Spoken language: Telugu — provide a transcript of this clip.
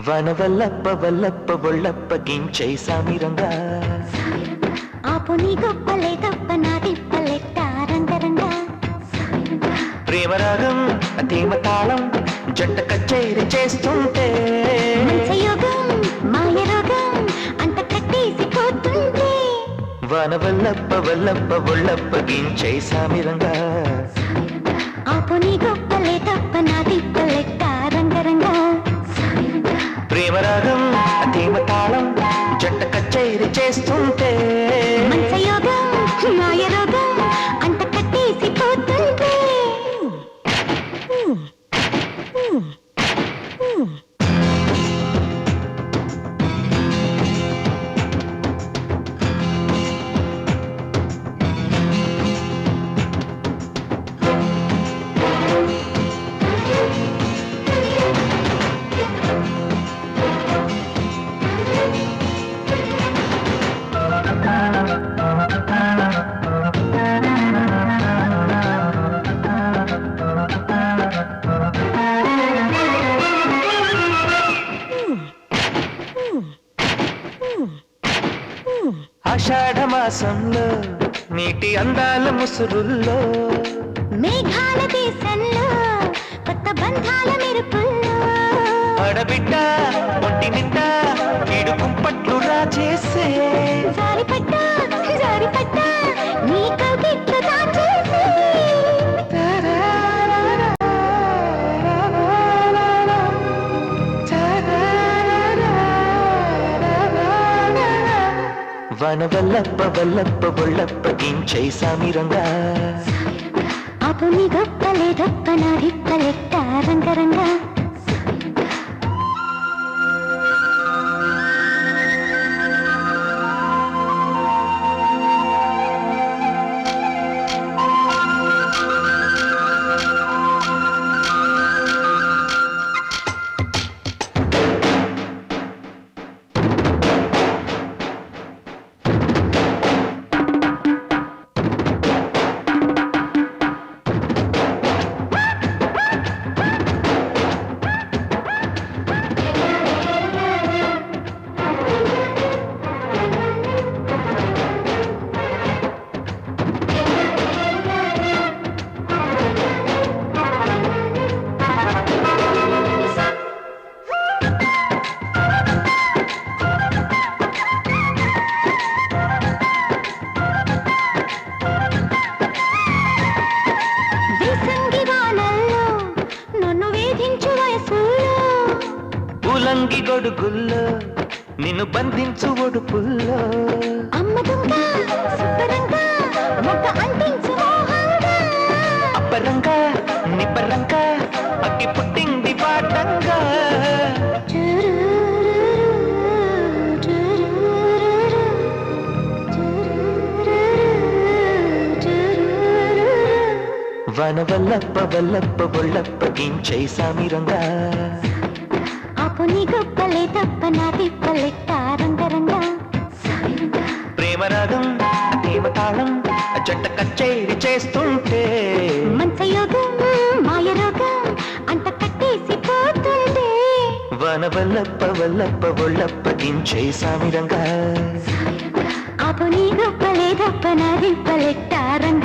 వనవల్లప్ప వల్లప్ప ఒళ్ళప్ప గించై సామిరంగా ఆపు నీ గొప్పలే తప్ప నా తిప్పలెట్ట రంగరంగా ప్రేమరాగం ధీమ తాళం జంట కచేరి చేస్తుంటే మంచయోగం మాయ రోగం అంత కట్టేసిపోతుంటే వనవల్లప్ప వల్లప్ప ఒళ్ళప్ప గించై సామిరంగా ఆపు నీ గొప్పలే తప్ప నా తిప్పలెట్ట రంగరంగా ప్రేమరాగం ధీమ తాళం జంట కచేరి చేస్తుంటే మంచయోగం మాయ రోగం అంత కట్టేసిపోతుంటే ఆషాఢ మాసంలో నీటి అందాల ముసురుల్లో మేఘాల దేశంలో కొత్త బంధాల మెరుపుల్లో ఆడబిడ్డ ఒంటి నిండా కీడు కుంపట్లు రాజేసే జారిపడ్డా జారిపడ్డా నీ కవిట్లు దాచేసే వనవల్లప్ప వల్లప్ప ఒళ్ళప్ప గించై సామిరంగా అపు నీ గొప్పలే గొప్ప నా రిప్పలెట్ట రంగరంగా ఉలంగి గొడుగుల్లో నిన్ను బంధించు ఒడుపుల్లో అమ్మ దొంగ సుబ్బరంగా మొగ్గ అంటించు మోహంగా అప్పరంగా నిబ్బరంగా అగ్గి పుట్టింది పాటంగా వనవల్లప్ప వల్లప్ప ఒళ్ళప్ప గించై సామిరంగా ఆపు నీ గొప్పలే తప్ప నా తిప్పలెట్ట రంగరంగా ప్రేమరాగం ధీమ తాళం జంట కచేరి చేస్తుంటే మంచయోగం మాయ రోగం అంత కట్టేసిపోతుంటే వనవల్లప్ప వల్లప్ప ఒళ్ళప్ప గించై సామిరంగా ఆపు నీ గొప్పలే తప్ప నా తిప్పలెట్ట రంగ